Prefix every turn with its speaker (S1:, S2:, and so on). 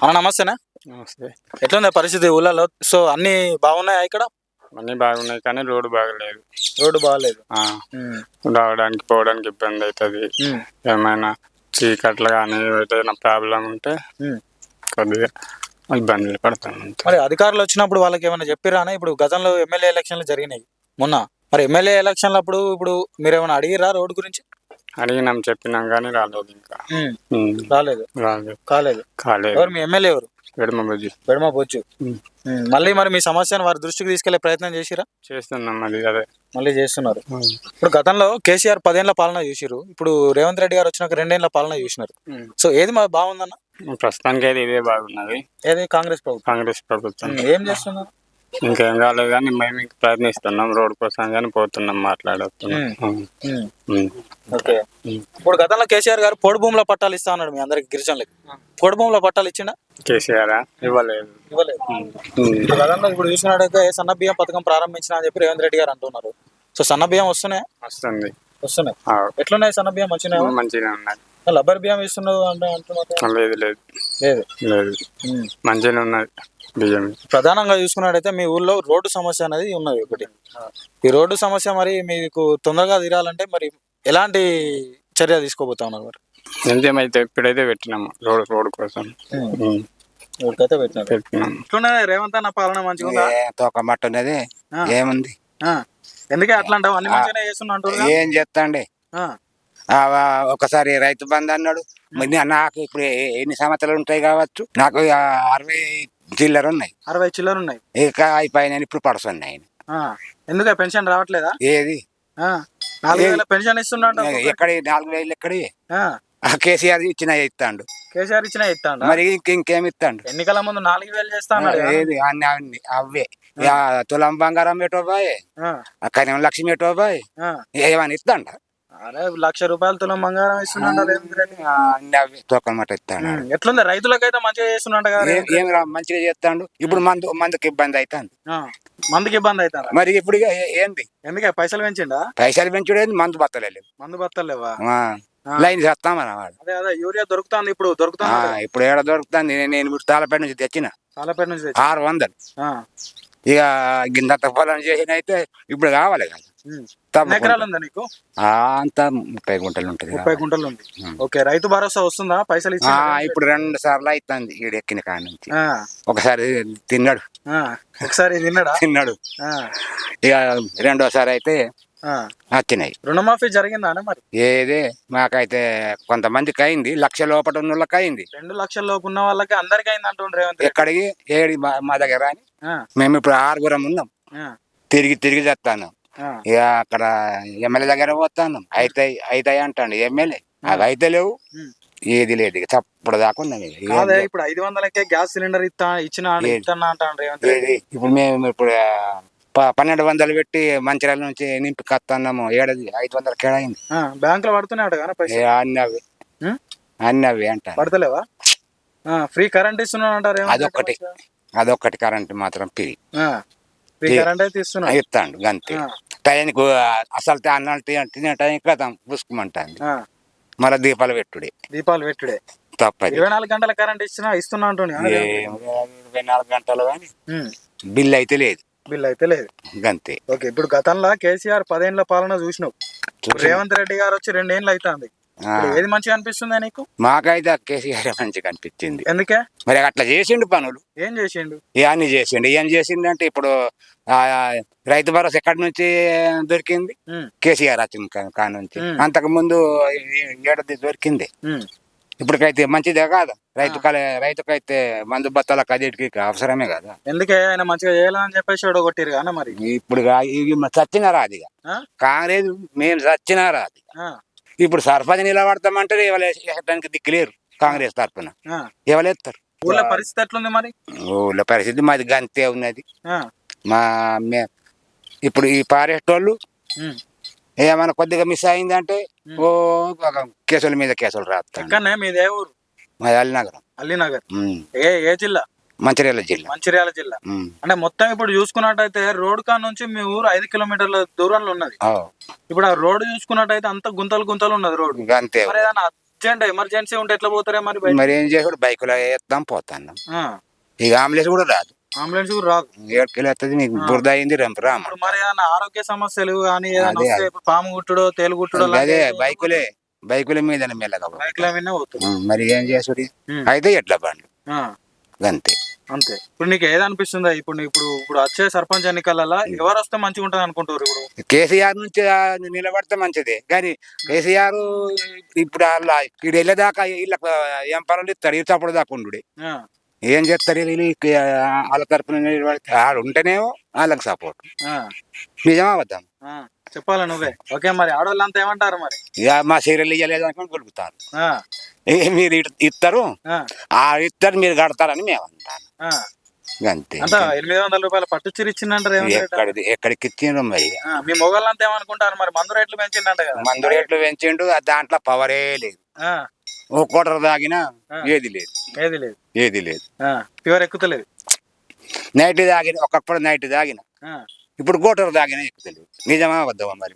S1: నమస్తేనా.
S2: నమస్తే.
S1: ఎట్లుంది పరిస్థితి ఊళ్ళలో? సో అన్ని బాగున్నాయా ఇక్కడ?
S2: అన్నీ బాగున్నాయి కానీ రోడ్డు బాగలేదు.
S1: రోడ్డు బాగాలేదు.
S2: రావడానికి పోవడానికి ఇబ్బంది అవుతుంది. ఏమైనా చీకట్లు కానీ ఏదైనా ప్రాబ్లం ఉంటే కొద్దిగా ఇబ్బందులు పడతాం.
S1: మరి అధికారులు వచ్చినప్పుడు వాళ్ళకి ఏమైనా చెప్పిరానా? ఇప్పుడు గతంలో ఎమ్మెల్యే ఎలక్షన్లు జరిగినాయి మొన్న. మరి ఎమ్మెల్యే ఎలక్షన్లు అప్పుడు ఇప్పుడు మీరు ఏమైనా అడిగిరా రోడ్డు గురించి?
S2: అడిగినాం, చెప్పినాం కానీ రాలేదు. ఇంకా
S1: రాలేదు. కాలేదు. ఎవరు మీ ఎమ్మెల్యే? ఎవరు? బెడమ బొజ్జు. మళ్ళీ మరి మీ సమస్యను వారి దృష్టికి తీసుకెళ్లే ప్రయత్నం చేసిరా?
S2: చేస్తున్నాం. మళ్ళీ
S1: చేస్తున్నారు. ఇప్పుడు గతంలో కేసీఆర్ 10 ఏళ్ల పాలన చూసిరు, ఇప్పుడు రేవంత్ రెడ్డి గారు వచ్చినాక 2 ఏళ్ల పాలన చూసినారు. సో ఏది బాగుందన్న?
S2: ప్రస్తుతానికి అయితే ఇదే బాగున్నది.
S1: ఏది? కాంగ్రెస్ ప్రభుత్వం. ఏం చేస్తున్నారు?
S2: ఇంకేం కాలేదు కానీ మేము ప్రయత్నిస్తున్నాం రోడ్ కోసం కానీ పోతున్నాం, మాట్లాడుతున్నాం.
S1: ఓకే. ఇప్పుడు గతంలో కేసీఆర్ గారు పొడి భూముల పట్టాలు ఇస్తా అన్నాడు మీ అందరికి గిరిజనులకి. పొడి భూముల పట్టాలు ఇచ్చిండా?
S2: కేసీఆర్ ఇవ్వలేదు.
S1: గతంలో ఇప్పుడు చూసినట్టయితే సన్న బియ్యం పథకం ప్రారంభించిన అని చెప్పి రేవంత్ రెడ్డి గారు అంటున్నారు. సో సన్న బియ్యం వస్తున్నాయి. ఎట్లున్నాయి సన్న బియ్యం?
S2: మంచిగా ఉన్నాయి.
S1: లబ్బర్ బియ్యం ఇస్తున్నారు అంటే అంటున్నారు.
S2: లేదు మంచిగా ఉన్నది బియ్యం.
S1: ప్రధానంగా చూసుకున్నట్టయితే మీ ఊర్లో రోడ్డు సమస్య అనేది ఉన్నది ఒకటి. ఈ రోడ్డు సమస్య మరి మీకు తొందరగా తీరాలంటే మరి ఎలాంటి చర్య తీసుకోబోతా ఉన్నారు? మరి
S2: ఎంతేమైతే ఇప్పుడైతే పెట్టినాము రోడ్ కోసం.
S1: రేవంత్ అన్న పాలన మంచిగా
S3: తోకమట్టున్నది. ఏముంది?
S1: ఎందుకే అట్లా అంటావు? అన్ని మంచిగానే చేస్తున్నా.
S3: ఏం చేస్తాండి? ఒకసారి రైతు బంధు అన్నాడు. నాకు ఇప్పుడు ఎన్ని సంవత్సరాలు ఉంటాయి కావచ్చు, నాకు 60 చిల్లర ఉన్నాయి.
S1: 60 చిల్లర ఉన్నాయి.
S3: ఇక అయిపోయినా ఇప్పుడు పడుతున్నాయి.
S1: ఎందుకు పెన్షన్ రావట్లేదా?
S3: ఏది
S1: 4000 పెన్షన్ ఇస్తున్నాడు.
S3: ఎక్కడ 4000 ఎక్కడి? కేసీఆర్ ఇచ్చినా ఇస్తాడు. మరి ఇంకేమి ఇస్తాడు?
S1: ఎన్నికల ముందు 4000 చేస్తాను.
S3: ఏది అన్ని అవే. తులం బంగారం పెట్టోబాయ్, కనీసం లక్ష్మి పెట్టోబాయ్, ఏమని ఇస్తాండ?
S1: 1,00,000 రూపాయలు తులం బంగారం ఇస్తున్నాడు.
S3: తొక్కనమాట ఇస్తాడు.
S1: ఎట్లుంది? రైతులకైతే మంచిగా చేస్తున్నాడు కదా.
S3: ఏమి మంచిగా చేస్తాడు. ఇప్పుడు మందుకి ఇబ్బంది అవుతుంది.
S1: మందుకి ఇబ్బంది అవుతుంది.
S3: మరి ఇప్పుడు ఏంది?
S1: ఎందుకే పైసలు పెంచిండా?
S3: పైసలు పెంచుడేది, మందు బత్తలేవు.
S1: మందు బత్తలేవా?
S3: లైన్ చేస్తామని వాడు.
S1: అదే యూరియా దొరుకుతుంది. ఇప్పుడు
S3: ఏడ దొరుకుతుంది? నేను ఇప్పుడు తాళపేట నుంచి తెచ్చిన 600. ఇక గిందంత పొలం చేసిన అయితే ఇప్పుడు కావాలి కదా. అంతా 30 గుంటలు ఉంటుంది.
S1: 30 గుంటలు ఉంది. ఓకే. రైతు భరోసా వస్తుందా? పైసలు ఇచ్చి
S3: ఇప్పుడు 2 సార్లు అవుతుంది ఈడు ఎక్కిన కాడ నుంచి. ఒకసారి తిన్నాడు. ఇక రెండోసారి అయితే వచ్చినాయి.
S1: రుణమాఫీ జరిగిందా మరి?
S3: ఏదే మాకైతే కొంతమందికి అయింది. 1,00,000 లోపల ఉన్న వాళ్ళకి అయింది.
S1: 2 లక్షల లోపు ఉన్న వాళ్ళకి అందరికి అయింది అంటుండ్రు రేవంత్.
S3: ఎక్కడికి? ఏడి మా దగ్గర అని. మేము ఇప్పుడు 6 ఉన్నాం. తిరిగి చేస్తాను. ఇక అక్కడ ఎమ్మెల్యే దగ్గర పోతాను. అవుతాయి అంటాడు ఎమ్మెల్యే. అవి అయితే లేవు, ఏది లేదు. ఇక చప్పుడు దాకా ఉన్నాం.
S1: ఇప్పుడు 500కే గ్యాస్ సిలిండర్ ఇచ్చిన
S3: ఇప్పుడు మేము ఇప్పుడు 1200 పెట్టి మంచిర్యాల నుంచి నింపి కత్తన్నాము. 500 కేడైంది.
S1: బ్యాంకులో పడుతున్నాయి.
S3: అన్ని అవి అంట
S1: పడతలేవా? ఫ్రీ కరెంట్ ఇస్తున్నాడు.
S3: అదొక్కటి కరెంట్ మాత్రం ఫ్రీ
S1: ఇస్తాడు.
S3: గంతే. టైంకి అసలు అన్నాలు తినే టైం కదా పుసుకుమంటాను. మళ్ళీ దీపాలు పెట్టుడే తప్పది.
S1: 24 గంటల కరెంట్ ఇస్తున్నా అంటుండే.
S3: 24 గంటలు కానీ బిల్ అయితే లేదు. గంతే.
S1: ఓకే. ఇప్పుడు గతంలో కేసీఆర్ 10 ఏళ్ల పాలన చూసినావు. రేవంత్ రెడ్డి గారు వచ్చి 2 ఏళ్ళు అవుతుంది. ఏది మంచిగా అనిపిస్తుందా నీకు?
S3: మాకైతే కేసీఆర్ మంచిగా అనిపించింది.
S1: ఎందుకే?
S3: మరి అట్లా చేసిండు పనులు.
S1: ఏం చేసిండు?
S3: అన్ని చేసిండు. ఏం చేసిండు అంటే ఇప్పుడు రైతు భరోసా ఎక్కడి నుంచి దొరికింది? కేసీఆర్ వచ్చిన కాడ నుంచి. అంతకు ముందు ఏడాది దొరికింది. ఇప్పటికైతే మంచిదే కాదు. రైతుకైతే మందు బత్తాలకు అన్నిటికీ అవసరమే కదా.
S1: ఎందుకే ఆయన మంచిగా చేయాలని చెప్పేసి కొట్టిరు కదా. మరి
S3: ఇప్పుడు చచ్చినా రాదు. కాంగ్రెస్ మేము చచ్చినా రాదు. ఇప్పుడు సర్పంచ్ నిలబడతామంటే ఎవరికి దిక్కులేరు. కాంగ్రెస్ తరఫున ఎవరెత్తారు?
S1: ఊళ్ళో పరిస్థితి ఎట్లుంది మరి?
S3: ఊళ్ళో పరిస్థితి మాది గంతే ఉన్నది. ఇప్పుడు ఈ పారేటోళ్ళు ఏమైనా కొద్దిగా మిస్ అయిందంటే కేసుల మీద కేసులు రాస్తాను.
S1: మీదే ఊరు?
S3: మాది అల్లినగర్.
S1: ఏ జిల్లా?
S3: మంచిర్యాల జిల్లా.
S1: అంటే మొత్తం ఇప్పుడు చూసుకున్నట్టయితే రోడ్ కా నుంచి మీ ఊరు 5 కిలోమీటర్ల దూరంలో ఉన్నది. ఇప్పుడు ఆ రోడ్డు చూసుకున్నట్టయితే అంత గుంతలు ఉన్నది రోడ్డు. అర్జెంట్ ఎమర్జెన్సీ ఉంటే ఎట్లా పోతారే మరి బయట?
S3: మరి ఏం చేసుడు బైకులో వేస్తాం పోతాను.
S1: ఆ,
S3: ఇక అంబులెన్స్ కూడా రాదు.
S1: అంబులెన్స్ కూడా రాదు.
S3: 7 కిలో వస్తుంది, నీకు బురద అయింది రామ.
S1: ఇప్పుడు మరి ఏదైనా ఆరోగ్య సమస్యలు కానీ ఏదైనా
S3: అదే,
S1: వస్తే ఇప్పుడు పాము గుట్టుడో తేలు గుట్టుడో
S3: అదే బైకుల మీద మెల్లగా
S1: బైక్ల మీద పోతుంది.
S3: మరి ఏం చేసుడు? అయితే ఎట్లా బండ్లు
S1: ఆ,
S3: అంతే.
S1: అంతే. ఇప్పుడు నీకు ఏది అనిపిస్తుందా ఇప్పుడు ఇప్పుడు ఇప్పుడు వచ్చే సర్పంచ్ ఎన్నికలలో ఎవరు వస్తే మంచిగా ఉంటుంది అనుకుంటారు? ఇప్పుడు
S3: కేసీఆర్ నుంచి నిలబడితే మంచిదే, కానీ కేసీఆర్ ఇప్పుడు అలా ఇక్కడ వెళ్ళేదాకా వీళ్ళకి ఏం పనులు ఇస్తాడు, ఇచ్చప్పుడు దాకా ఉండు.
S1: ఆ,
S3: ఏం చేస్తారు వీళ్ళు? వాళ్ళ తరపున నిలబడితే ఆడు ఉంటేనేమో వాళ్ళకి సపోర్ట్.
S1: ఆ,
S3: నిజమా వద్దాం
S1: ఆ, చెప్పాలా నువ్వే? ఓకే, మరి ఆడవాళ్ళంతా ఏమంటారు మరి?
S3: ఇక మా సీరియల్ ఇవ్వలేదు అనుకుని కొలుగుతారు.
S1: ఆ,
S3: మీరు ఇస్తారు,
S1: ఆ,
S3: ఇస్తారు మీరు కడతారని మేము అంటాను.
S1: ఆ.
S3: అంతే.
S1: అంత 800 రూపాయల పట్టు చీర ఇచ్చిందంటారు.
S3: ఎక్కడికి ఇచ్చిండ్రు మరి?
S1: మీ మొగళ్ళంతా ఏమనుకుంటారు మరి? మందు రేట్లు పెంచిందంట కదా?
S3: మందు రేట్లు పెంచిండు, దాంట్లో పవరే లేదు.
S1: ఆ,
S3: ఓ కోటర్ తాగినా ఏది లేదు,
S1: ఏది లేదు,
S3: ఏది లేదు.
S1: ఫీవర్ ఎక్కుతలేదు.
S3: నైట్ తాగిన, ఒకప్పుడు నైట్ తాగిన,
S1: ఆ,
S3: ఇప్పుడు కోటర్ తాగినా ఎక్కుతలేదు. నిజమా వద్దామా మరి?